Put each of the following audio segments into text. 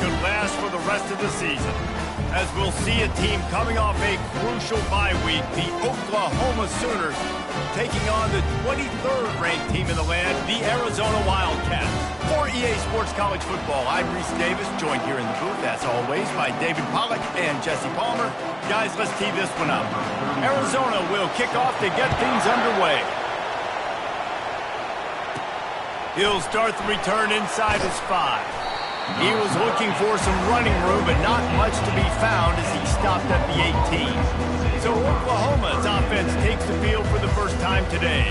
could last for the rest of the season, as we'll see a team coming off a crucial bye week, the Oklahoma Sooners, taking on the 23rd ranked team in the land, the Arizona Wildcats. For EA Sports College Football, I'm Reese Davis, joined here in the booth, as always, by David Pollack and Jesse Palmer. Guys, let's tee this one up. Arizona will kick off to get things underway. He'll start the return inside his 5. He was looking for some running room, but not much to be found as he stopped at the 18. So Oklahoma's offense takes the field for the first time today.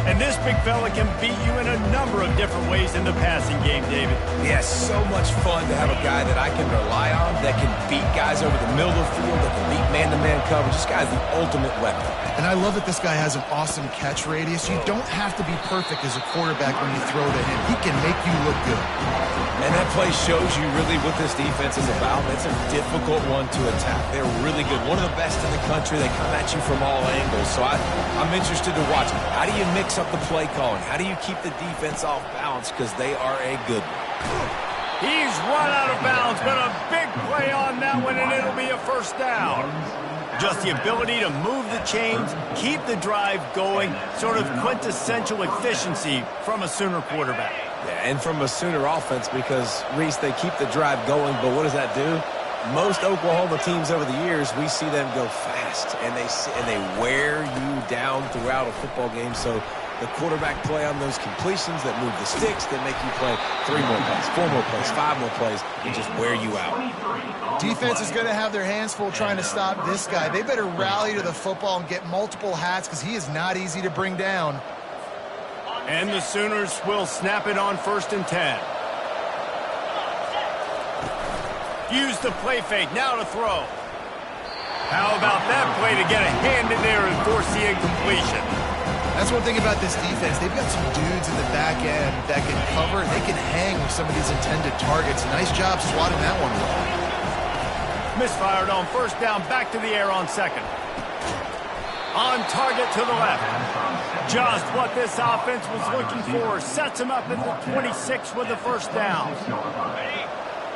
And this big fella can beat you in a number of different ways in the passing game, David. Yeah, so much fun to have a guy that I can rely on, that can beat guys over the middle of the field, that can beat man-to-man coverage. This guy's the ultimate weapon. And I love that this guy has an awesome catch radius. You don't have to be perfect as a quarterback when you throw to him. He can make you look good. And that play shows you really what this defense is about. It's a difficult one to attack. They're really good. One of the best in the country. They come at you from all angles. So I'm interested to watch them. How do you mix up the play calling? How do you keep the defense off balance? Because they are a good one. He's run out of bounds, but a big play on that one, and it'll be a first down. Just the ability to move the chains, keep the drive going, sort of quintessential efficiency from a Sooner quarterback. Yeah, and from a Sooner offense, because, Reese, they keep the drive going, but what does that do? Most Oklahoma teams over the years, we see them go fast, and they wear you down throughout a football game. So the quarterback play on those completions that move the sticks, that make you play 3 more plays, 4 more plays, 5 more plays, and just wear you out. Defense is going to have their hands full trying to stop this guy. They better rally to the football and get multiple hats because he is not easy to bring down. And the Sooners will snap it on 1st and 10. Use the play fake, now to throw. How about that play to get a hand in there and force the incompletion? That's one thing about this defense. They've got some dudes in the back end that can cover. They can hang with some of these intended targets. Nice job swatting that one away. Misfired on 1st down, back to the air on 2nd. On target to the left. Just what this offense was looking for. Sets him up at the 26 with the 1st down.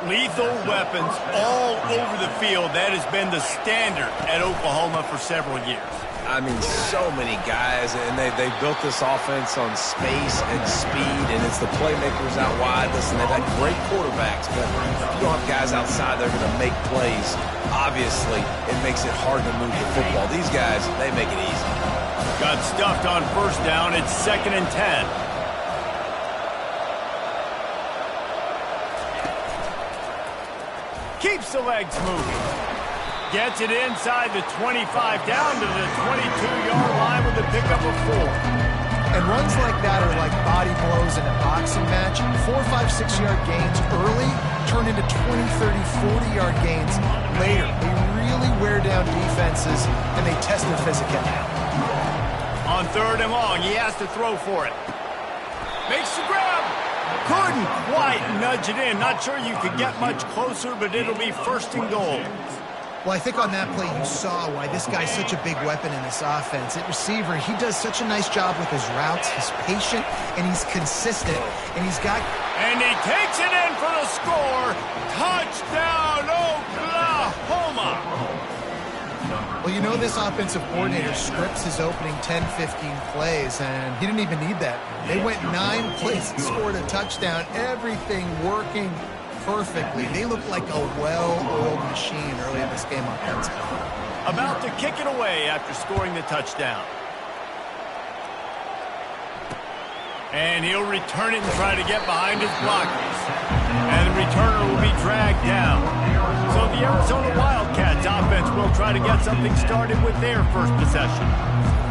Lethal weapons all over the field. That has been the standard at Oklahoma for several years. I mean, so many guys, and they built this offense on space and speed, and it's the playmakers out wide. Listen, they've had great quarterbacks, but if you don't have guys outside that are going to make plays, obviously it makes it hard to move the football. These guys, they make it easy. Got stuffed on 1st down. It's 2nd and 10. Keeps the legs moving. Gets it inside the 25, down to the 22-yard line with a pickup of 4. And runs like that are like body blows in a boxing match. 4, 5, 6-yard gains early turn into 20, 30, 40-yard gains later. They really wear down defenses, and they test their physicality. On 3rd and long, he has to throw for it. Makes the grab. Couldn't quite nudge it in. Not sure you could get much closer, but it'll be 1st and goal. Well, I think on that play you saw why this guy's such a big weapon in this offense. At receiver, he does such a nice job with his routes. He's patient, and he's consistent, and he's got... And he takes it in for the score. Touchdown, Oklahoma! Well, you know this offensive coordinator scripts his opening 10, 15 plays, and he didn't even need that. They went 9 plays and scored a touchdown. Everything working perfectly. They look like a well-oiled machine early in this game offensively. About to kick it away after scoring the touchdown. And he'll return it and try to get behind his blockers. And the returner will be dragged down. So the Arizona Wildcats offense will try to get something started with their first possession.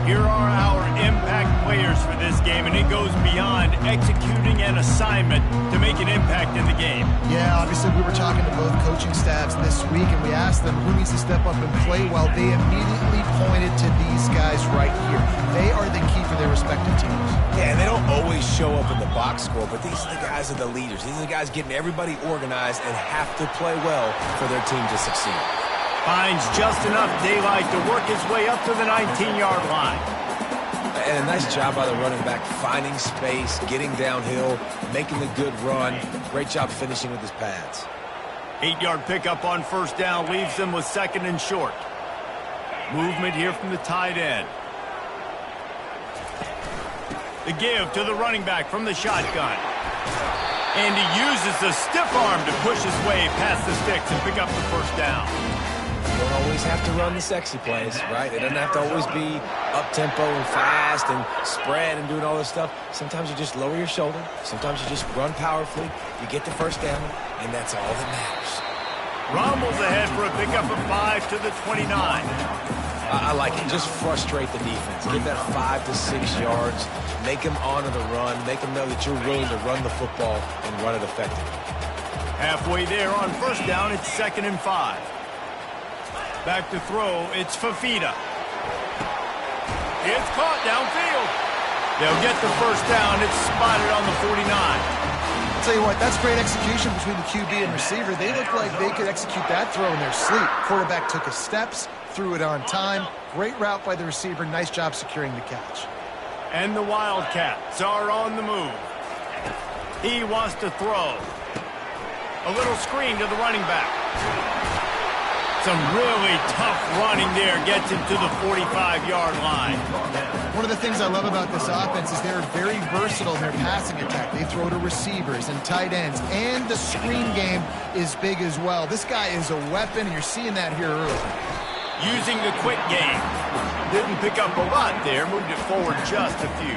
Here are our impact players for this game, and it goes beyond executing an assignment to make an impact in the game. Yeah, obviously we were talking to both coaching staffs this week, and we asked them who needs to step up and play well. They immediately pointed to these guys right here. They are the key for their respective teams. Yeah, and they don't always show up in the box score, but these are the guys that are the leaders. These are the guys getting everybody organized and have to play well for their team to succeed. Finds just enough daylight to work his way up to the 19-yard line. And a nice job by the running back, finding space, getting downhill, making a good run. Great job finishing with his pads. 8-yard pickup on first down leaves them with 2nd and short. Movement here from the tight end. The give to the running back from the shotgun. And he uses the stiff arm to push his way past the sticks and pick up the first down. You don't always have to run the sexy plays, right? It doesn't have to always be up-tempo and fast and spread and doing all this stuff. Sometimes you just lower your shoulder. Sometimes you just run powerfully. You get the first down, and that's all that matters. Rumbles ahead for a pickup of 5 to the 29. I like it. Just frustrate the defense. Give that 5 to 6 yards. Make them honor the run. Make them know that you're willing to run the football and run it effectively. Halfway there on first down, it's 2nd and 5. Back to throw, it's Fifita. It's caught downfield. They'll get the first down. It's spotted on the 49. I'll tell you what, that's great execution between the QB and receiver. They look like they could execute that throw in their sleep. Quarterback took his steps, threw it on time. Great route by the receiver. Nice job securing the catch. And the Wildcats are on the move. He wants to throw. A little screen to the running back. Some really tough running there gets him to the 45-yard line. One of the things I love about this offense is they're very versatile in their passing attack. They throw to receivers and tight ends, and the screen game is big as well. This guy is a weapon, and you're seeing that here early. Using the quick game. Didn't pick up a lot there, moved it forward just a few.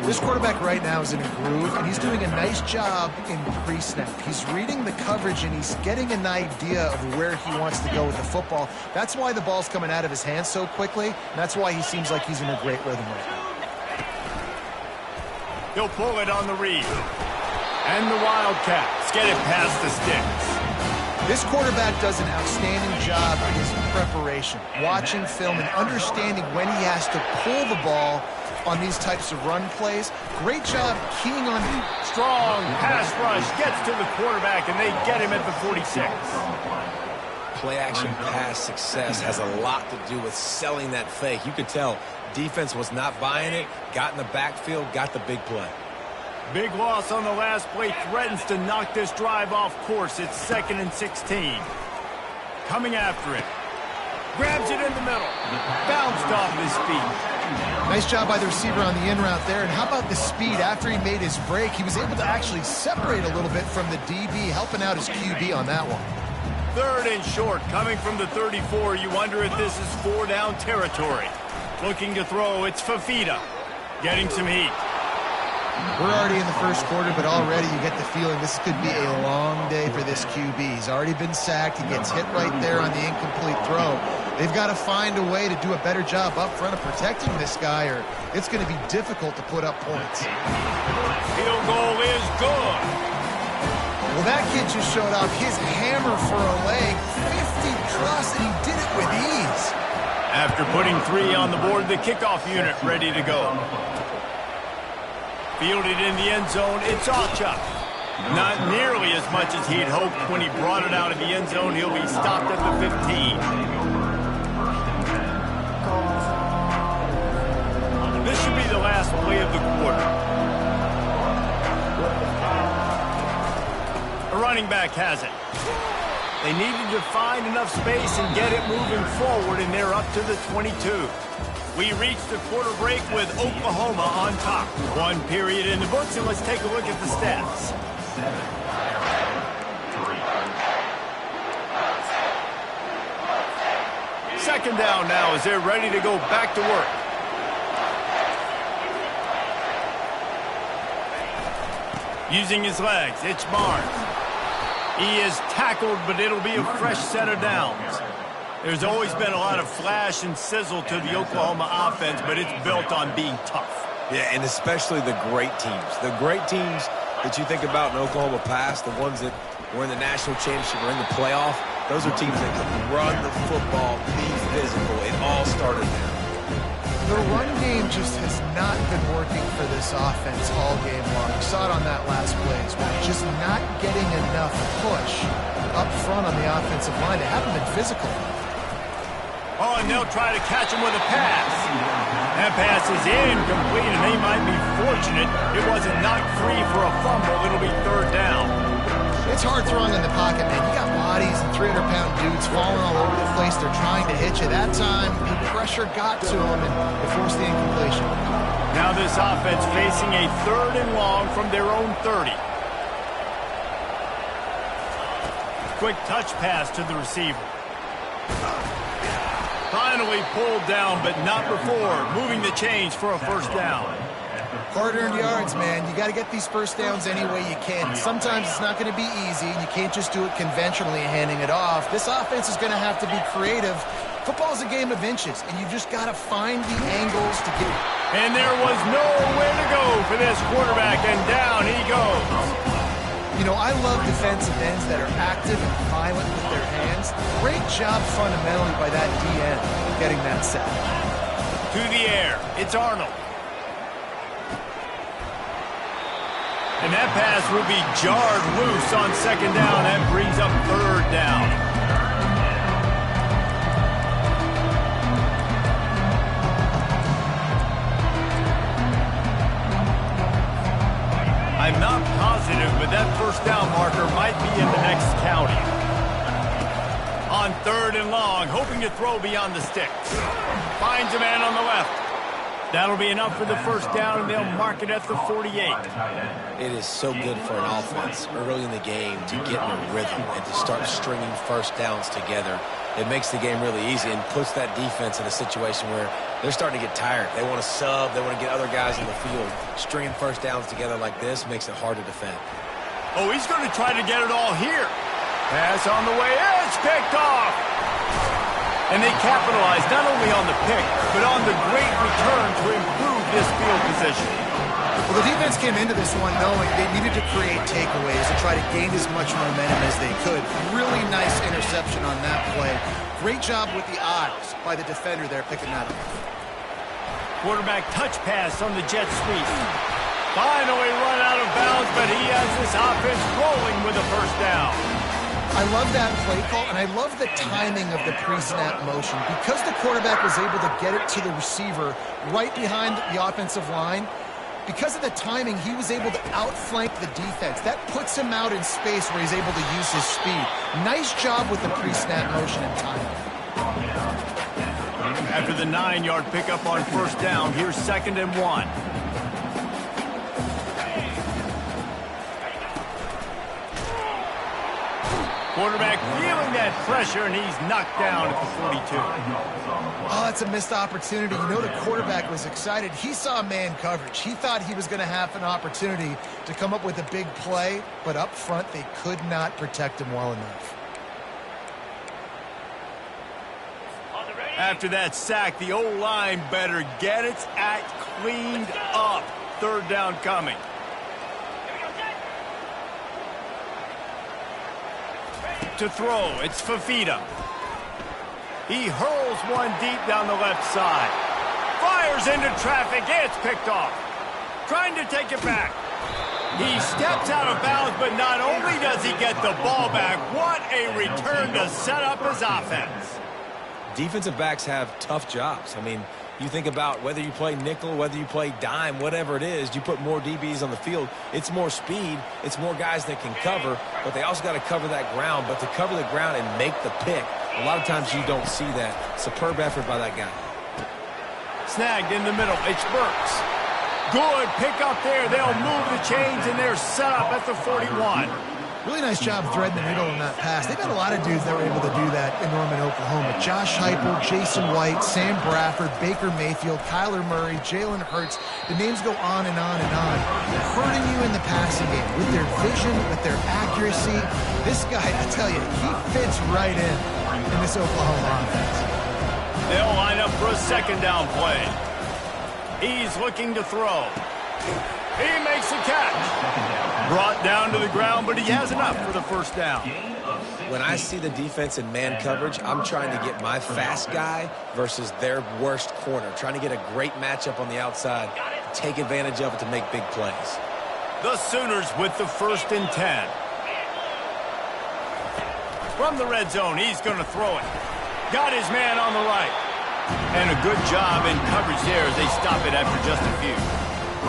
This quarterback right now is in a groove, and he's doing a nice job in pre-snap. He's reading the coverage, and he's getting an idea of where he wants to go with the football. That's why the ball's coming out of his hands so quickly, and that's why he seems like he's in a great rhythm right now. He'll pull it on the read. And the Wildcats get it past the sticks. This quarterback does an outstanding job in his preparation, watching film and understanding when he has to pull the ball on these types of run plays. Great job keying on strong pass rush, gets to the quarterback, and they get him at the 46. Play-action pass success has a lot to do with selling that fake. You could tell defense was not buying it, got in the backfield, got the big play. Big loss on the last play, threatens to knock this drive off course. It's 2nd and 16. Coming after it. Grabs it in the middle. Bounced off his feet. Nice job by the receiver on the in route there. And how about the speed after he made his break? He was able to actually separate a little bit from the DB, helping out his QB on that one. 3rd and short, coming from the 34. You wonder if this is 4-down territory. Looking to throw, it's Fifita. Getting some heat. We're already in the first quarter, but already you get the feeling this could be a long day for this QB. He's already been sacked. He gets hit right there on the incomplete throw. They've got to find a way to do a better job up front of protecting this guy, or it's going to be difficult to put up points. Field goal is good. Well, that kid just showed off his hammer for a leg, 50-plus, and he did it with ease. After putting 3 on the board, the kickoff unit ready to go. Fielded in the end zone, it's Achuk. Not nearly as much as he'd hoped when he brought it out of the end zone. He'll be stopped at the 15. This should be the last play of the quarter. The running back has it. They needed to find enough space and get it moving forward, and they're up to the 22. We reached the quarter break with Oklahoma on top. 1 period in the books, and let's take a look at the stats. Second down now as they're ready to go back to work. Using his legs, it's Barnes. He is tackled, but it'll be a fresh set of downs. There's always been a lot of flash and sizzle to the Oklahoma offense, but it's built on being tough. Yeah, and especially the great teams. The great teams that you think about in Oklahoma past, the ones that were in the national championship or in the playoff, those are teams that can run the football, be physical. It all started there. The run game just has not been working for this offense all game long. You saw it on that last play as well. Just not getting enough push up front on the offensive line. They haven't been physical. Oh, and they'll try to catch him with a pass. That pass is incomplete, and they might be fortunate it wasn't knocked free for a fumble. It'll be 3rd down. It's hard throwing in the pocket, man. You got bodies and 300-pound dudes falling all over the place. They're trying to hit you. That time, the pressure got to them, and it forced the incompletion. Now this offense facing a 3rd and long from their own 30. Quick touch pass to the receiver. Finally pulled down, but not before moving the chains for a first down. Hard-earned yards, man. You got to get these first downs any way you can. Sometimes it's not going to be easy, and you can't just do it conventionally handing it off. This offense is going to have to be creative. Football's a game of inches, and you just got to find the angles to get it. And there was nowhere to go for this quarterback, and down he goes. You know, I love defensive ends that are active and violent with their hands. Great job fundamentally by that DN getting that sack. To the air, it's Arnold. And that pass will be jarred loose on 2nd down. That brings up 3rd down. I'm not positive, but that first down marker might be in the next county. On 3rd and long, hoping to throw beyond the sticks. Finds a man on the left. That'll be enough for the first down, and they'll mark it at the 48. It is so good for an offense early in the game to get in a rhythm and to start stringing first downs together. It makes the game really easy and puts that defense in a situation where they're starting to get tired. They want to sub. They want to get other guys in the field. Stringing first downs together like this makes it hard to defend. Oh, he's going to try to get it all here. Pass on the way. It's picked off. And they capitalized not only on the pick, but on the great return to improve this field position. Well, the defense came into this one knowing they needed to create takeaways to try to gain as much momentum as they could. Really nice interception on that play. Great job with the eyes by the defender there picking that up. Quarterback touch pass on the jet sweep. Finally run out of bounds, but he has this offense rolling with a first down. I love that play call, and I love the timing of the pre-snap motion. Because the quarterback was able to get it to the receiver right behind the offensive line, because of the timing, he was able to outflank the defense. That puts him out in space where he's able to use his speed. Nice job with the pre-snap motion and timing. After the 9-yard pickup on first down, here's 2nd and 1. Quarterback feeling that pressure, and he's knocked down at the 42. Oh, that's a missed opportunity. You know the quarterback was excited. He saw man coverage. He thought he was going to have an opportunity to come up with a big play, but up front they could not protect him well enough. After that sack, the O-line better get its act cleaned up. 3rd down coming. To throw, it's Fafita. He hurls one deep down the left side. Fires into traffic, it's picked off. Trying to take it back. He steps out of bounds, but not only does he get the ball back, what a return to set up his offense. Defensive backs have tough jobs. I mean, you think about whether you play nickel, whether you play dime, whatever it is, you put more DBs on the field. It's more speed. It's more guys that can cover, but they also got to cover that ground. But to cover the ground and make the pick, a lot of times you don't see that. Superb effort by that guy. Snagged in the middle. It's Burks. Good pick up there. They'll move the chains, and they're set up at the 41. Really nice job threading the needle in that pass. They've had a lot of dudes that were able to do that in Norman, Oklahoma. Josh Heupel, Jason White, Sam Bradford, Baker Mayfield, Kyler Murray, Jalen Hurts. The names go on and on and on. Hurting you in the passing game with their vision, with their accuracy. This guy, I tell you, he fits right in this Oklahoma offense. They'll line up for a 2nd down play. He's looking to throw. He makes a catch. Brought down to the ground, but he has enough for the first down. When I see the defense in man coverage, I'm trying to get my fast guy versus their worst corner, trying to get a great matchup on the outside, take advantage of it to make big plays. The Sooners with the 1st and 10. From the red zone, he's going to throw it. Got his man on the right. And a good job in coverage there as they stop it after just a few.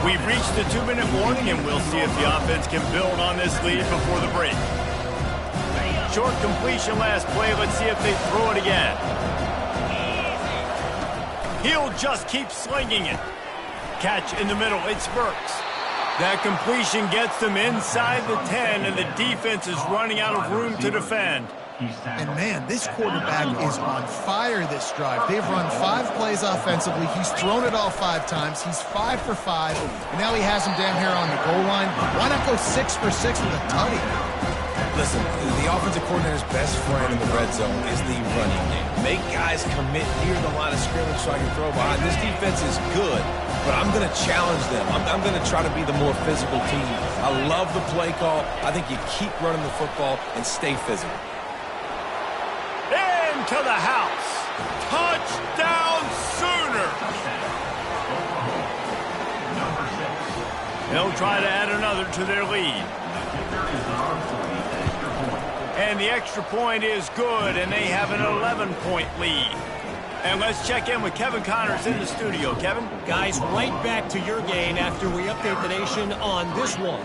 We've reached the 2-minute warning, and we'll see if the offense can build on this lead before the break. Short completion last play. Let's see if they throw it again. He'll just keep slinging it. Catch in the middle. It's Burks. That completion gets them inside the 10, and the defense is running out of room to defend. And, man, this quarterback is on fire this drive. They've run 5 plays offensively. He's thrown it all 5 times. He's 5 for 5, and now he has him down here on the goal line. Why not go 6 for 6 with a tutty? Listen, the offensive coordinator's best friend in the red zone is the running game. Make guys commit near the line of scrimmage so I can throw behind. This defense is good, but I'm going to challenge them. I'm going to try to be the more physical team. I love the play call. I think you keep running the football and stay physical. Into the house. Touchdown Sooners. They'll try to add another to their lead. And the extra point is good, and they have an 11-point lead. And let's check in with Kevin Connors in the studio. Kevin? Guys, right back to your game after we update the nation on this one.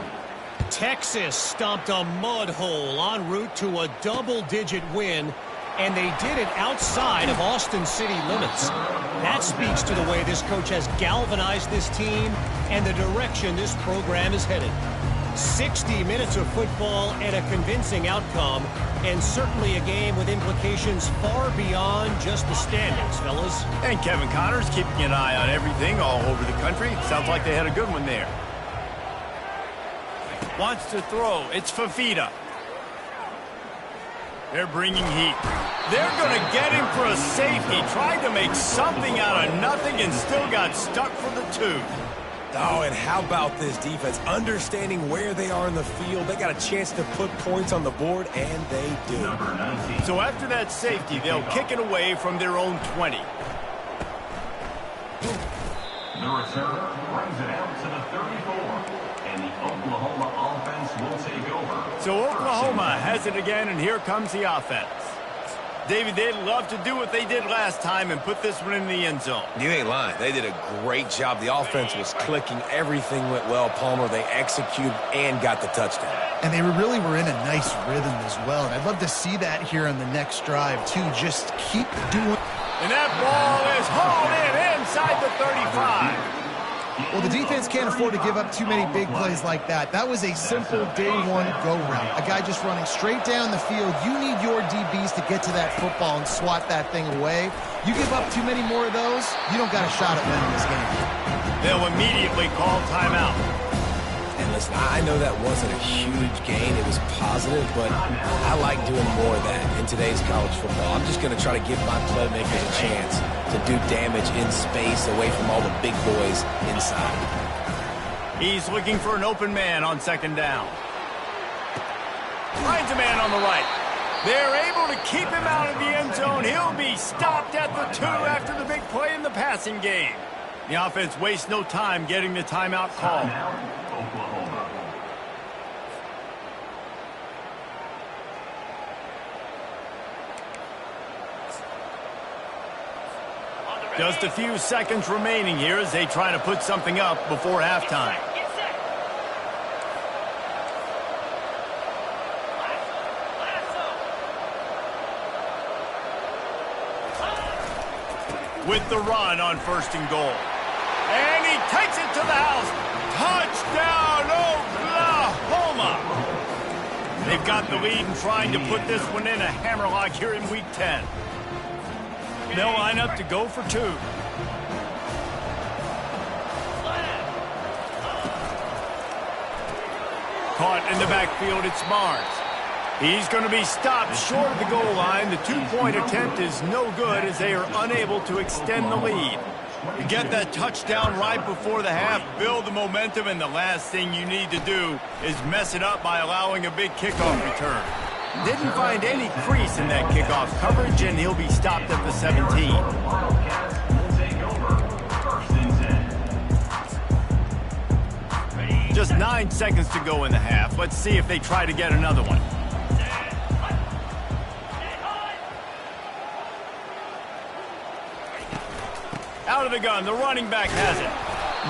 Texas stomped a mud hole en route to a double-digit win, and they did it outside of Austin City limits. That speaks to the way this coach has galvanized this team and the direction this program is headed. 60 minutes of football and a convincing outcome, and certainly a game with implications far beyond just the standings, fellas. And Kevin Connors keeping an eye on everything all over the country. Sounds like they had a good one there. Wants to throw. It's Fafita. They're bringing heat. They're going to get him for a safety. Tried to make something out of nothing and still got stuck for the 2. Oh, and how about this defense? Understanding where they are in the field. They got a chance to put points on the board, and they do. So after that safety, they'll kick it away from their own 20. The returner brings it out to the 34. And the Oklahoma offense will take over. So Oklahoma has it again, and here comes the offense. David, they'd love to do what they did last time and put this one in the end zone. You ain't lying. They did a great job. The offense was clicking. Everything went well, Palmer. They executed and got the touchdown. And they really were in a nice rhythm as well. And I'd love to see that here on the next drive, too. Just keep doing. And that ball is hauled in inside the 35. Well, the defense can't afford to give up too many big plays like that. That was a simple day-one go route. A guy just running straight down the field. You need your DBs to get to that football and swat that thing away. You give up too many more of those, you don't got a shot at winning this game. They'll immediately call timeout. And listen, I know that wasn't a huge gain. It was positive, but I like doing more of that in today's college football. I'm just going to try to give my playmakers a chance to do damage in space away from all the big boys inside. He's looking for an open man on second down. Finds a man on the right. They're able to keep him out of the end zone. He'll be stopped at the 2 after the big play in the passing game. The offense wastes no time getting the timeout call. Just a few seconds remaining here as they try to put something up before halftime. With the run on 1st and goal. And he takes it to the house. Touchdown, Oklahoma! They've got the lead and trying to put this one in a hammerlock here in Week 10. They'll line up to go for 2. Caught in the backfield, it's Barnes. He's going to be stopped short of the goal line. The 2-point attempt is no good as they are unable to extend the lead. You get that touchdown right before the half, build the momentum, and the last thing you need to do is mess it up by allowing a big kickoff return. Didn't find any crease in that kickoff coverage, and he'll be stopped at the 17. Just 9 seconds to go in the half. Let's see if they try to get another one. Out of the gun, the running back has it.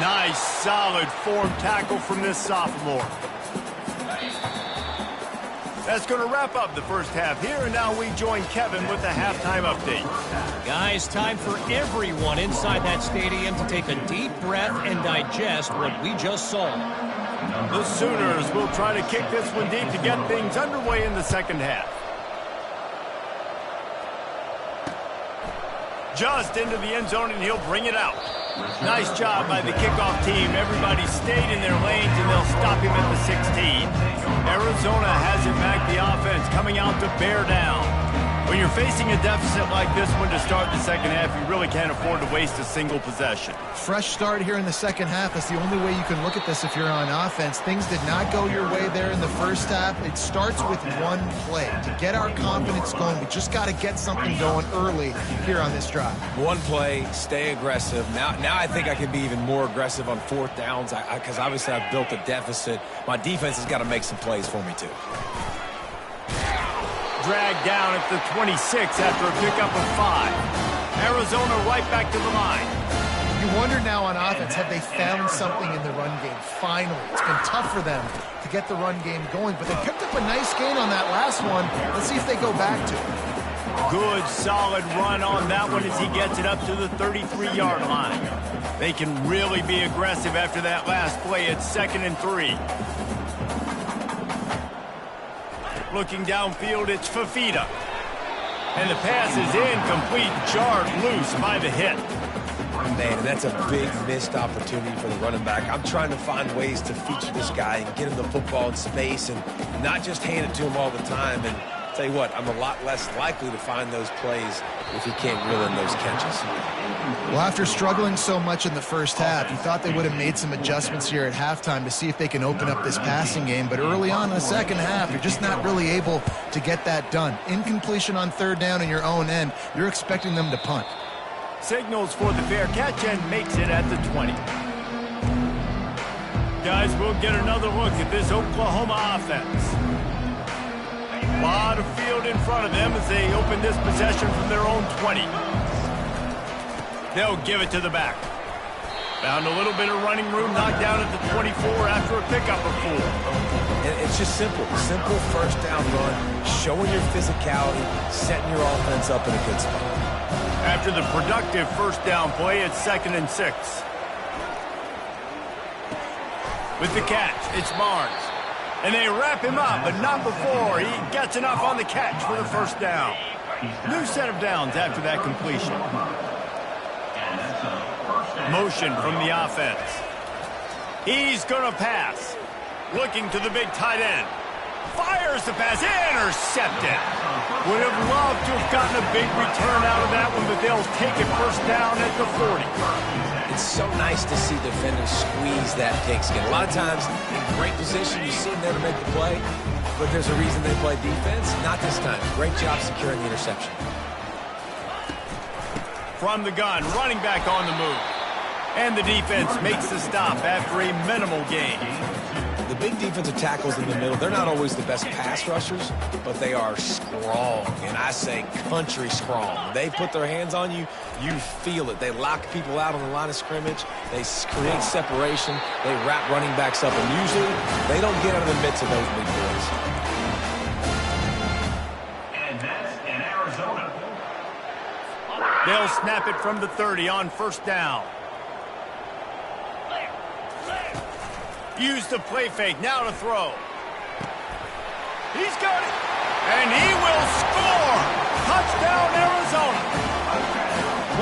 Nice, solid form tackle from this sophomore. That's going to wrap up the first half here, and now we join Kevin with the halftime update. Guys, time for everyone inside that stadium to take a deep breath and digest what we just saw. The Sooners will try to kick this one deep to get things underway in the second half. Just into the end zone, and he'll bring it out. Nice job by the kickoff team. Everybody stayed in their lanes, and they'll stop him at the 16. Arizona has it back, the offense coming out to bear down. When you're facing a deficit like this one to start the second half, you really can't afford to waste a single possession. Fresh start here in the second half. That's the only way you can look at this if you're on offense. Things did not go your way there in the first half. It starts with one play. To get our confidence going, we just got to get something going early here on this drive. One play, stay aggressive. Now I think I can be even more aggressive on fourth downs because obviously I've built a deficit. My defense has got to make some plays for me too. Dragged down at the 26 after a pickup of 5. Arizona right back to the line. You wonder now on offense, have they found something in the run game? Finally. It's been tough for them to get the run game going, but they picked up a nice gain on that last one. Let's see if they go back to it. Good, solid run on that one as he gets it up to the 33-yard line. They can really be aggressive after that last play. It's 2nd and 3. Looking downfield, it's Fafita. And the pass is incomplete, jarred loose by the hit. Man, that's a big missed opportunity for the running back. I'm trying to find ways to feature this guy and get him the football in space and not just hand it to him all the time. And tell you what, I'm a lot less likely to find those plays if he can't reel in those catches. Well, after struggling so much in the first half, you thought they would have made some adjustments here at halftime to see if they can open up this passing game. But early on in the second half, you're just not really able to get that done. Incompletion on third down in your own end, you're expecting them to punt. Signals for the fair catch and makes it at the 20. Guys, we'll get another look at this Oklahoma offense. A lot of field in front of them as they open this possession from their own 20. They'll give it to the back. Found a little bit of running room, knocked down at the 24 after a pickup of 4. And it's just simple first down run, showing your physicality, setting your offense up in a good spot. After the productive first down play, it's 2nd and 6. With the catch, it's Barnes. And they wrap him up, but not before he gets enough on the catch for the first down. New set of downs after that completion. Motion from the offense. He's going to pass. Looking to the big tight end. Fires the pass. Intercepted. Would have loved to have gotten a big return out of that one, but they'll take it first down at the 40. It's so nice to see defenders squeeze that pigskin. A lot of times, in great position, you see them never make the play, but there's a reason they play defense. Not this time. Great job securing the interception. From the gun, running back on the move. And the defense makes the stop after a minimal gain. The big defensive tackles in the middle, they're not always the best pass rushers, but they are strong, and I say country strong. They put their hands on you, you feel it. They lock people out on the line of scrimmage. They create separation. They wrap running backs up, and usually they don't get out of the midst of those big boys. And that's in Arizona. They'll snap it from the 30 on first down. Use the play fake, now to throw. He's got it, and he will score! Touchdown, Arizona!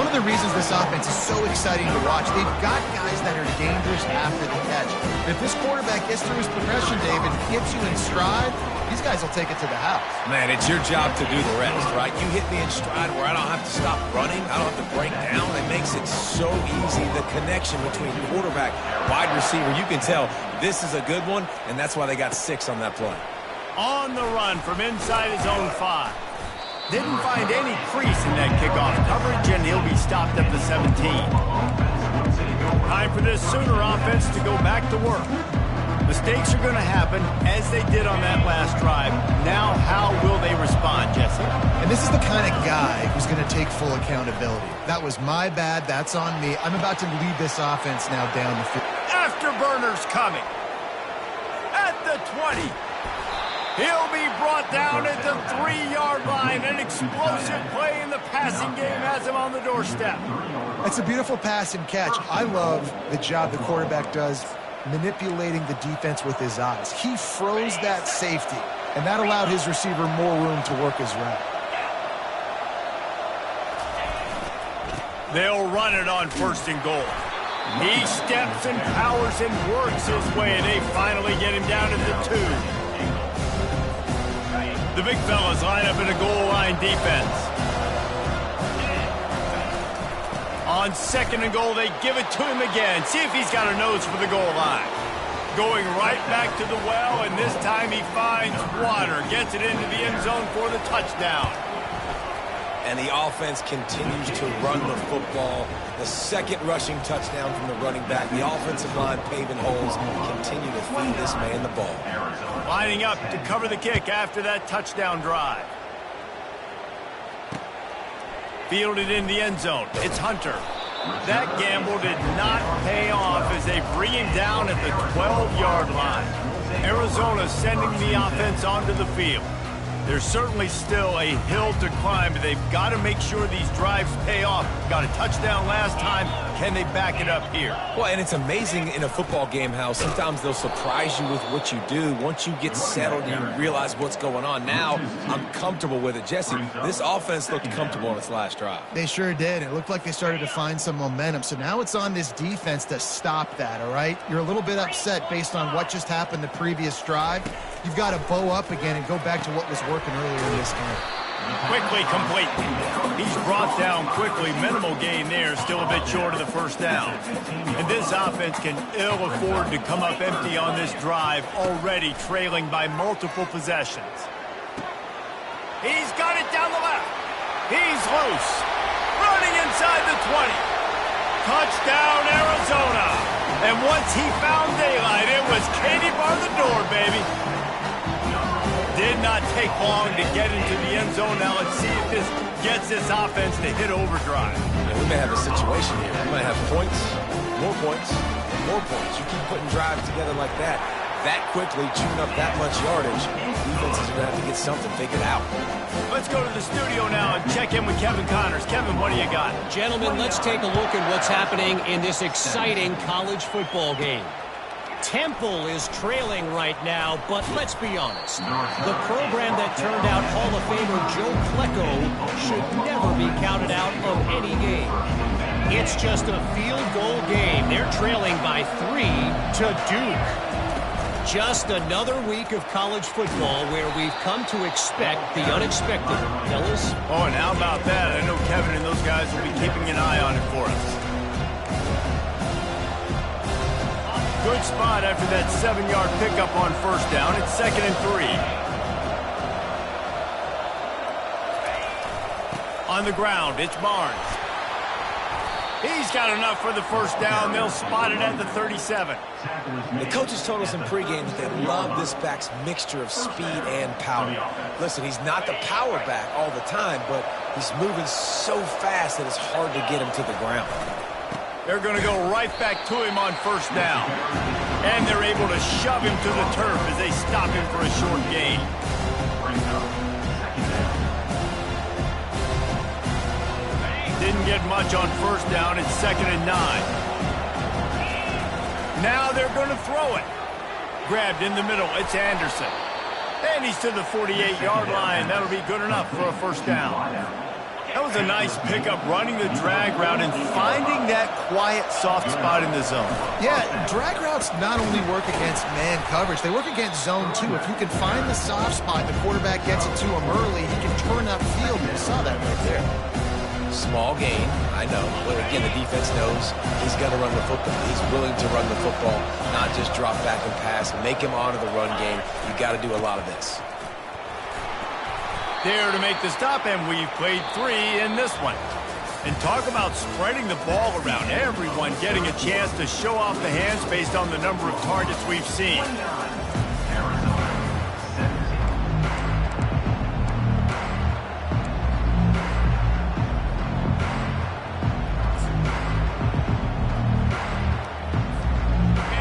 One of the reasons this offense is so exciting to watch, they've got guys that are dangerous after the catch. If this quarterback gets through his progression, David, gets you in stride, these guys will take it to the house. Man, it's your job to do the rest, right? You hit me in stride where I don't have to stop running. I don't have to break down. It makes it so easy. The connection between quarterback, wide receiver, you can tell this is a good one, and that's why they got 6 on that play. On the run from inside his own 5. Didn't find any crease in that kickoff coverage, and he'll be stopped at the 17. Time for this Sooner offense to go back to work. Mistakes are going to happen, as they did on that last drive. Now, how will they respond, Jesse? And this is the kind of guy who's going to take full accountability. That was my bad. That's on me. I'm about to lead this offense now down the field. Afterburners coming. At the 20. He'll be brought down at the 3-yard line. An explosive play in the passing game has him on the doorstep. It's a beautiful pass and catch. I love the job the quarterback does manipulating the defense with his eyes. He froze that safety, and that allowed his receiver more room to work his route. They'll run it on 1st and goal. He steps and powers and works his way, and they finally get him down to the 2. The big fellas line up in a goal line defense. On 2nd and goal, they give it to him again. See if he's got a nose for the goal line. Going right back to the well, and this time he finds water. Gets it into the end zone for the touchdown. And the offense continues to run the football. The 2nd rushing touchdown from the running back. The offensive line paving holes. Continue to feed this man the ball. Lining up to cover the kick after that touchdown drive. Fielded in the end zone. It's Hunter. That gamble did not pay off as they bring him down at the 12-yard line. Arizona sending the offense onto the field. There's certainly still a hill to climb, but they've got to make sure these drives pay off. Got a touchdown last time. Can they back it up here? Well, and it's amazing in a football game how sometimes they'll surprise you with what you do. Once you get settled and you realize what's going on, now I'm comfortable with it. Jesse, this offense looked comfortable on its last drive. They sure did. It looked like they started to find some momentum. So now it's on this defense to stop that, all right? You're a little bit upset based on what just happened the previous drive. You've got to bow up again and go back to what was working earlier in this game. Quickly complete. He's brought down quickly. Minimal gain there. Still a bit short of the 1st down. And this offense can ill afford to come up empty on this drive, already trailing by multiple possessions. He's got it down the left. He's loose. Running inside the 20. Touchdown, Arizona. And once he found daylight, it was Katie bar the door, baby. Did not take long to get into the end zone. Now let's see if this gets this offense to hit overdrive. Yeah, we may have a situation here. We might have points, more points, more points. You keep putting drives together like that quickly, chewing up that much yardage, defenses are going to have to get something figured out. Let's go to the studio now and check in with Kevin Connors. Kevin, what do you got? Gentlemen, let's take a look at what's happening in this exciting college football game. Temple is trailing right now, but let's be honest. The program that turned out Hall of Famer Joe Klecko should never be counted out of any game. It's just a field goal game. They're trailing by 3 to Duke. Just another week of college football where we've come to expect the unexpected. Fellas? Oh, and how about that? I know Kevin and those guys will be keeping an eye on it for us. Good spot after that 7-yard pickup on 1st down. It's 2nd and 3. On the ground, it's Barnes. He's got enough for the 1st down. They'll spot it at the 37. The coaches told us in pregame that they love this back's mixture of speed and power. Listen, he's not the power back all the time, but he's moving so fast that it's hard to get him to the ground. They're going to go right back to him on 1st down. And they're able to shove him to the turf as they stop him for a short gain. Didn't get much on 1st down. It's 2nd and 9. Now they're going to throw it. Grabbed in the middle. It's Anderson. And he's to the 48-yard line. That'll be good enough for a 1st down. That was a nice pickup, running the drag route and finding that quiet, soft spot in the zone. Yeah, drag routes not only work against man coverage, they work against zone too. If you can find the soft spot, the quarterback gets it to him early, he can turn upfield. You saw that right there. Small gain, I know. But again, the defense knows he's going to run the football. He's willing to run the football, not just drop back and pass, make him honor the run game. You got to do a lot of this. There to make the stop, and we've played 3 in this one. And talk about spreading the ball around. Everyone getting a chance to show off the hands based on the number of targets we've seen.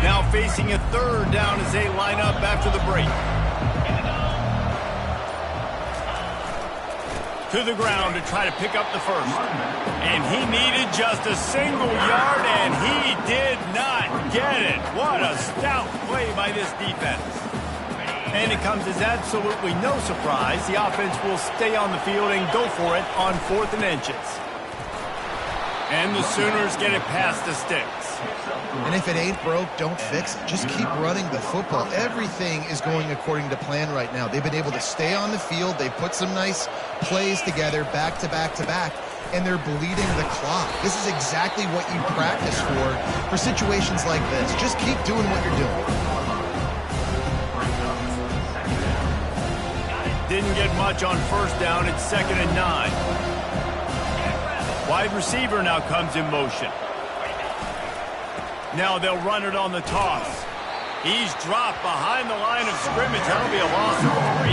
Now facing a 3rd down as they line up after the break. To the ground to try to pick up the first. And he needed just a single yard, and he did not get it. What a stout play by this defense. And it comes as absolutely no surprise. The offense will stay on the field and go for it on 4th and inches. And the Sooners get it past the sticks. And if it ain't broke, don't fix it. Just keep running the football. Everything is going according to plan right now. They've been able to stay on the field. They put some nice plays together back to back to back, and they're bleeding the clock. This is exactly what you practice for situations like this. Just keep doing what you're doing. Didn't get much on first down. It's 2nd and 9. Wide receiver now comes in motion. Now they'll run it on the toss. He's dropped behind the line of scrimmage. That'll be a loss of 3.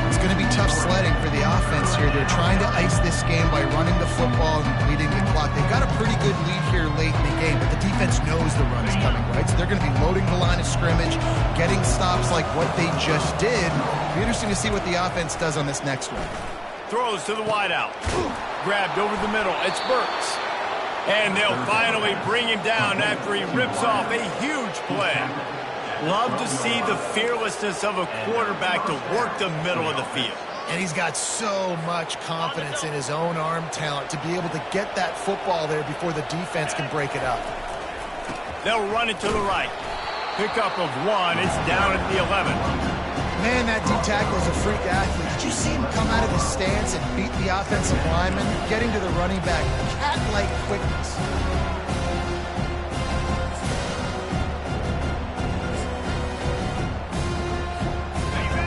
It's going to be tough sledding for the offense here. They're trying to ice this game by running the football and bleeding the clock. They've got a pretty good lead here late in the game, but the defense knows the run is coming, right? So they're going to be loading the line of scrimmage, getting stops like what they just did. It'll be interesting to see what the offense does on this next one. Throws to the wideout. Grabbed over the middle. It's Burks. And they'll finally bring him down after he rips off a huge play. Love to see the fearlessness of a quarterback to work the middle of the field. And he's got so much confidence in his own arm talent to be able to get that football there before the defense can break it up. They'll run it to the right. Pickup of 1. It's down at the 11. Man, that D-tackle is a freak athlete. Did you see him come out of his stance and beat the offensive lineman? Getting to the running back, cat-like quickness.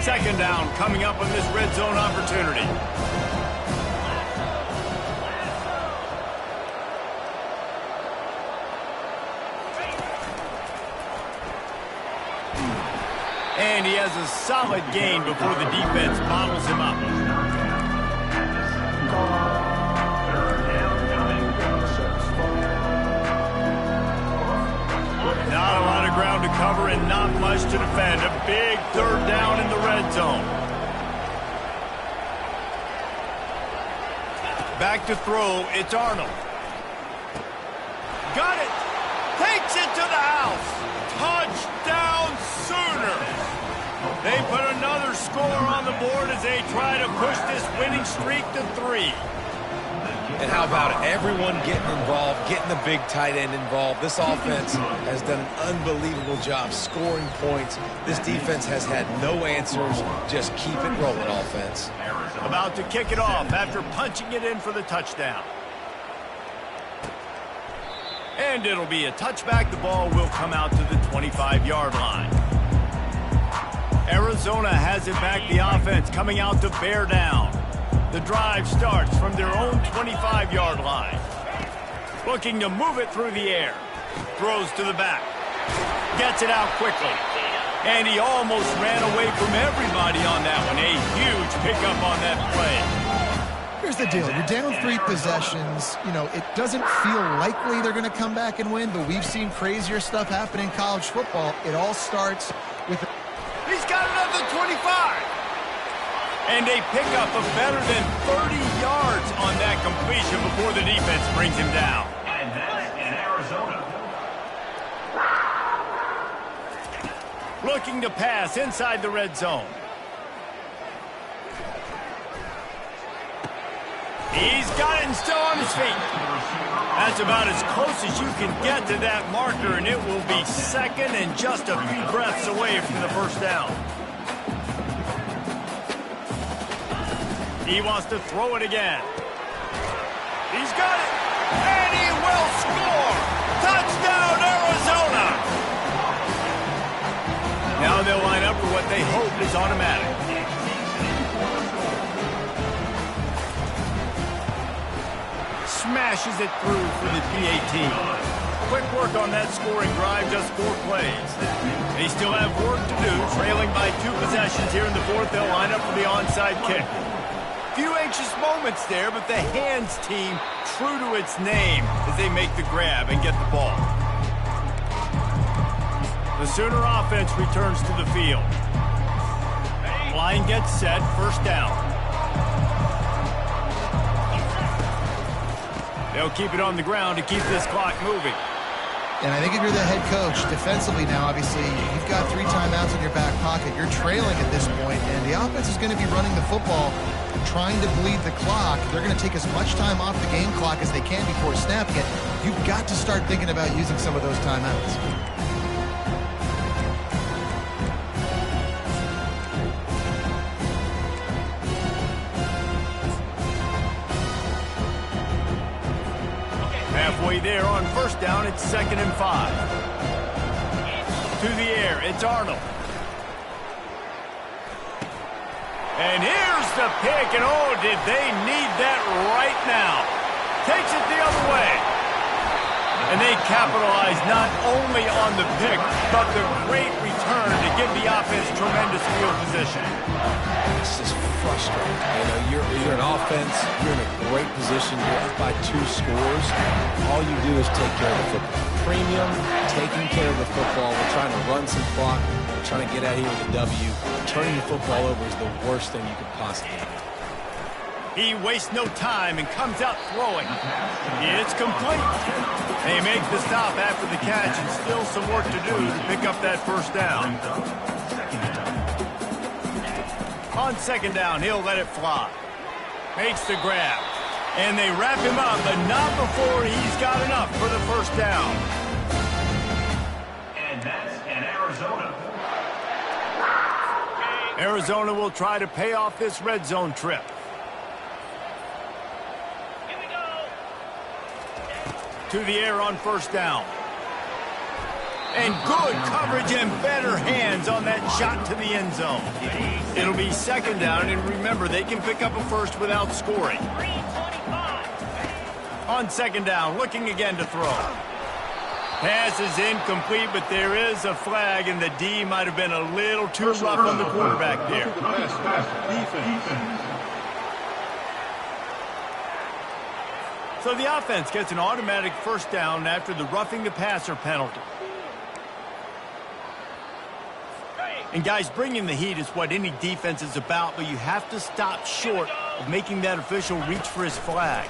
Second down coming up on this red zone opportunity. And he has a solid gain before the defense bottles him up. Not a lot of ground to cover and not much to defend. A big 3rd down in the red zone. Back to throw, it's Arnold. Got it! Takes it to the house! Touchdown Sooners! They put another score on the board as they try to push this winning streak to 3. And how about it? Everyone getting involved, getting the big tight end involved. This offense has done an unbelievable job scoring points. This defense has had no answers. Just keep it rolling, offense. About to kick it off after punching it in for the touchdown. And it'll be a touchback. The ball will come out to the 25-yard line. Arizona has it back. The offense coming out to bear down. The drive starts from their own 25-yard line. Looking to move it through the air. Throws to the back. Gets it out quickly. And he almost ran away from everybody on that one. A huge pickup on that play. Here's the deal. You're down 3 possessions. You know, it doesn't feel likely they're going to come back and win, but we've seen crazier stuff happen in college football. It all starts with... He's got another 25. And a pickup of better than 30 yards on that completion before the defense brings him down. And that's in Arizona. Looking to pass inside the red zone. He's got it and still on his feet. That's about as close as you can get to that marker, and it will be 2nd and just a few breaths away from the first down. He wants to throw it again. He's got it, and he will score! Touchdown, Arizona! Now they'll line up for what they hope is automatic. Smashes it through for the PAT. Quick work on that scoring drive, just 4 plays. They still have work to do, trailing by 2 possessions here in the 4th. They'll line up for the onside kick. Few anxious moments there, but the hands team true to its name as they make the grab and get the ball. The Sooner offense returns to the field. Line gets set, first down. They'll keep it on the ground to keep this clock moving. And I think if you're the head coach, defensively now, obviously, you've got 3 timeouts in your back pocket. You're trailing at this point, and the offense is going to be running the football, trying to bleed the clock. They're going to take as much time off the game clock as they can before snapping it. You've got to start thinking about using some of those timeouts. Halfway there on first down, it's 2nd and 5. To the air, it's Arnold. And here's the pick, and oh, did they need that right now. Takes it the other way. And they capitalize not only on the pick, but the great return to give the offense tremendous field position. It's just frustrating. You know, you're an offense. You're in a great position. You're up by 2 scores. All you do is take care of the football. Premium, taking care of the football. We're trying to run some clock. We're trying to get out here with a W. Turning the football over is the worst thing you could possibly do. He wastes no time and comes out throwing. It's complete. They make the stop after the catch, and still some work to do to pick up that first down. On 2nd down, he'll let it fly. Makes the grab. And they wrap him up, but not before he's got enough for the first down. And that's an Arizona. Arizona will try to pay off this red zone trip. To the air on first down. And good coverage and better hands on that shot to the end zone. It'll be 2nd down, and remember, they can pick up a first without scoring. On 2nd down, looking again to throw. Pass is incomplete, but there is a flag, and the D might have been a little too rough on the quarterback there. So the offense gets an automatic first down after the roughing the passer penalty. And guys, bringing the heat is what any defense is about, but you have to stop short of making that official reach for his flag.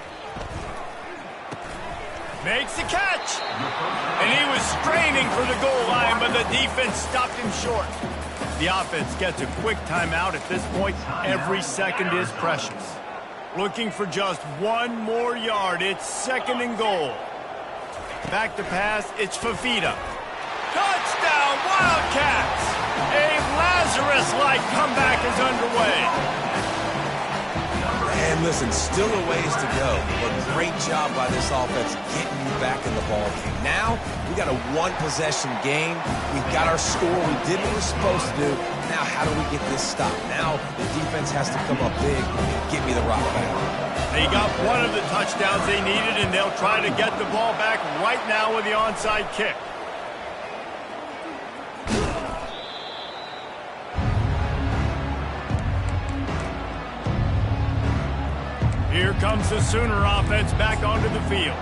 Makes the catch. And he was straining for the goal line, but the defense stopped him short. The offense gets a quick timeout at this point. Every second is precious. Looking for just 1 more yard. It's 2nd and goal. Back to pass. It's Fafita. Touchdown, Wildcats! A Lazarus-like comeback is underway. And listen, still a ways to go, but great job by this offense getting you back in the ball game. Now, we got a 1-possession game. We've got our score. We did what we're supposed to do. Now, how do we get this stopped? Now, the defense has to come up big and get me the rock back. They got one of the touchdowns they needed, and they'll try to get the ball back right now with the onside kick. Here comes the Sooner offense back onto the field.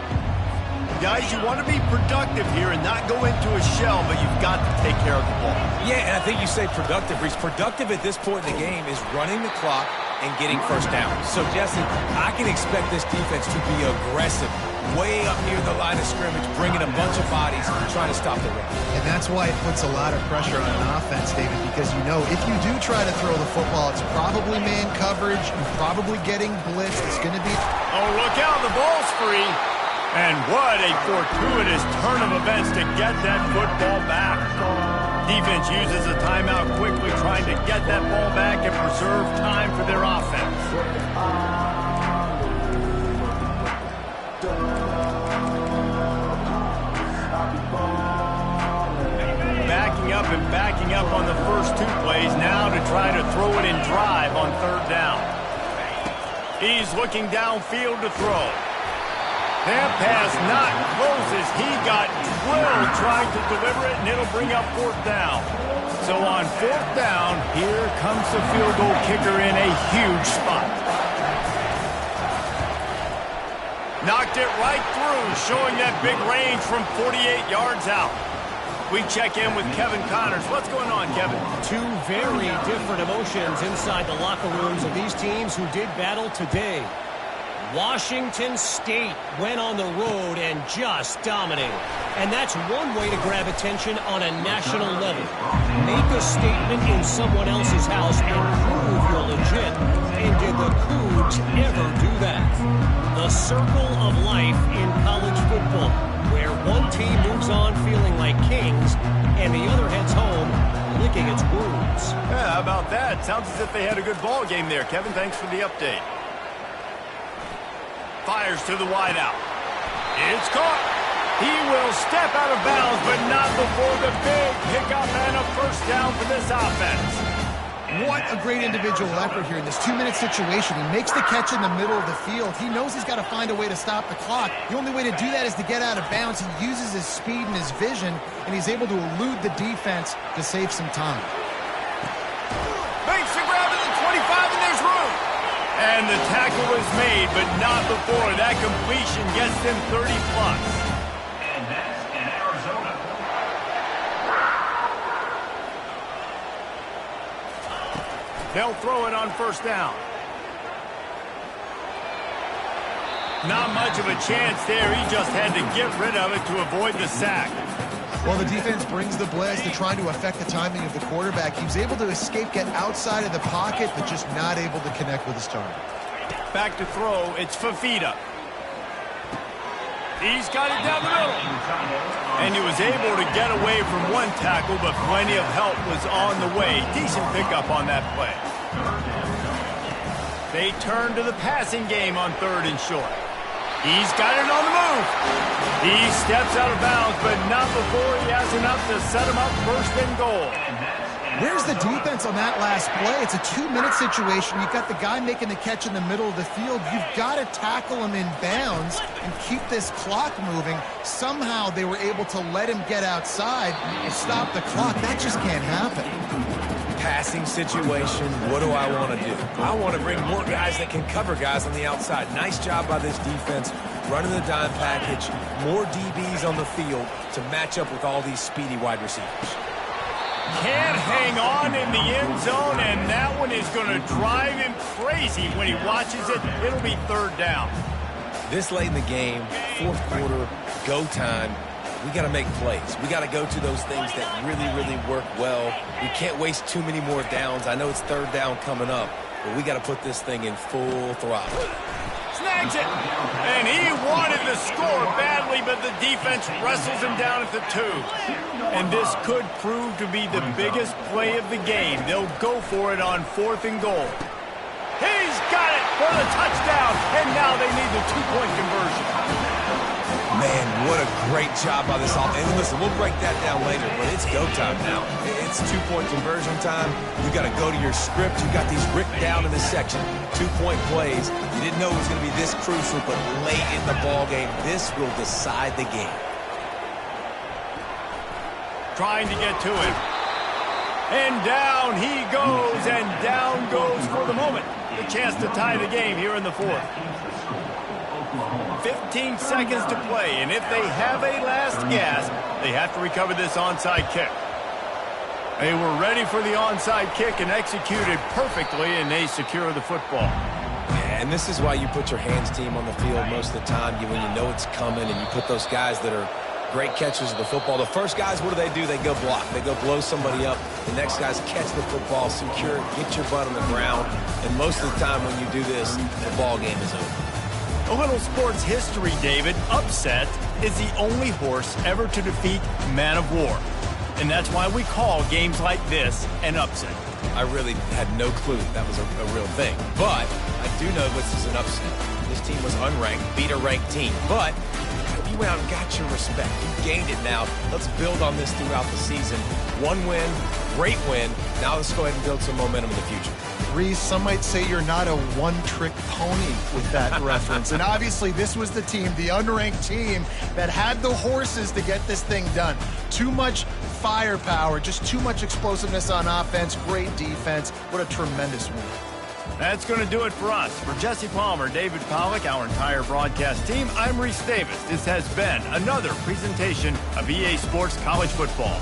Guys, you want to be productive here and not go into a shell, but you've got to take care of the ball. Yeah, and I think you say productive, Reese. Productive at this point in the game is running the clock and getting first down. So, Jesse, I can expect this defense to be aggressive, way up near the line of scrimmage, bringing a bunch of bodies, trying to stop the run. And that's why it puts a lot of pressure on an offense, David, because you know if you do try to throw the football, it's probably man coverage, you're probably getting blitzed. It's going to be... Oh, look out, the ball's free. And what a fortuitous turn of events to get that football back. Defense uses a timeout quickly, trying to get that ball back and preserve time for their offense. Backing up on the first 2 plays, now to try to throw it in drive on 3rd down. He's looking downfield to throw. That pass not closes. He got drilled trying to deliver it, and it'll bring up 4th down. So on 4th down, here comes the field goal kicker in a huge spot. Knocked it right through, showing that big range from 48 yards out. We check in with Kevin Connors. What's going on, Kevin? 2 very different emotions inside the locker rooms of these teams who did battle today. Washington State went on the road and just dominated. And that's one way to grab attention on a national level. Make a statement in someone else's house and prove you're legit. And did the Cougs ever do that? The circle of life in college football, where one team moves on feeling like kings and the other heads home licking its wounds. Yeah, how about that? Sounds as if they had a good ball game there. Kevin, thanks for the update. Fires to the wideout. It's caught. He will step out of bounds, but not before the big pickup and a first down for this offense. What a great individual effort here in this 2-minute situation. He makes the catch in the middle of the field. He knows he's got to find a way to stop the clock. The only way to do that is to get out of bounds. He uses his speed and his vision, and he's able to elude the defense to save some time. Makes the grab at the 25, and there's room. And the tackle was made, but not before that completion gets them 30-plus. And that's in Arizona. They'll throw it on first down. Not much of a chance there. He just had to get rid of it to avoid the sack. Well, the defense brings the blitz to try to affect the timing of the quarterback. He was able to escape, get outside of the pocket, but just not able to connect with his target. Back to throw, it's Fafita. He's got it down the middle. And he was able to get away from one tackle, but plenty of help was on the way. Decent pickup on that play. They turn to the passing game on 3rd and short. He's got it on the move. He steps out of bounds, but not before he has enough to set him up 1st and goal. Where's the defense on that last play? It's a 2-minute situation. You've got the guy making the catch in the middle of the field. You've got to tackle him in bounds and keep this clock moving. Somehow they were able to let him get outside and stop the clock. That just can't happen. Passing situation, what do I want to do? I want to bring more guys that can cover guys on the outside. Nice job by this defense, running the dime package, more DBs on the field to match up with all these speedy wide receivers. Can't hang on in the end zone, and that one is going to drive him crazy when he watches it. It'll be 3rd down. This late in the game, 4th quarter, go time, we got to make plays. We got to go to those things that really, really work well. We can't waste too many more downs. I know it's 3rd down coming up, but we got to put this thing in full throttle. Snags it, and he wanted to score badly, but the defense wrestles him down at the 2. And this could prove to be the biggest play of the game. They'll go for it on 4th and goal. He's got it for the touchdown, and now they need the 2-point conversion. Man, what a great job by this offense. And listen, we'll break that down later, but it's go time now. It's 2-point conversion time. You got to go to your script. You got these written down in this section. 2-point plays. You didn't know it was going to be this crucial, but late in the ball game, this will decide the game. Trying to get to him. And down he goes, and down goes for the moment. The chance to tie the game here in the 4th. 15 seconds to play, and if they have a last gasp, they have to recover this onside kick. They were ready for the onside kick and executed perfectly, and they secure the football. And this is why you put your hands team on the field most of the time, when you know it's coming, and you put those guys that are great catchers of the football. The first guys, what do? They go block. They go blow somebody up. The next guys catch the football, secure it, get your butt on the ground. And most of the time when you do this, the ball game is over. A little sports history, David. Upset is the only horse ever to defeat Man of War. And that's why we call games like this an upset. I really had no clue that was a real thing. But I do know this is an upset. This team was unranked, beat a ranked team. But you went out and got your respect. You gained it now. Let's build on this throughout the season. 1 win, great win. Now let's go ahead and build some momentum in the future. Reese, some might say you're not a one-trick pony with that reference. And obviously this was the team, the unranked team, that had the horses to get this thing done. Too much firepower, just too much explosiveness on offense, great defense. What a tremendous win. That's going to do it for us. For Jesse Palmer, David Pollack, our entire broadcast team, I'm Reese Davis. This has been another presentation of EA Sports College Football.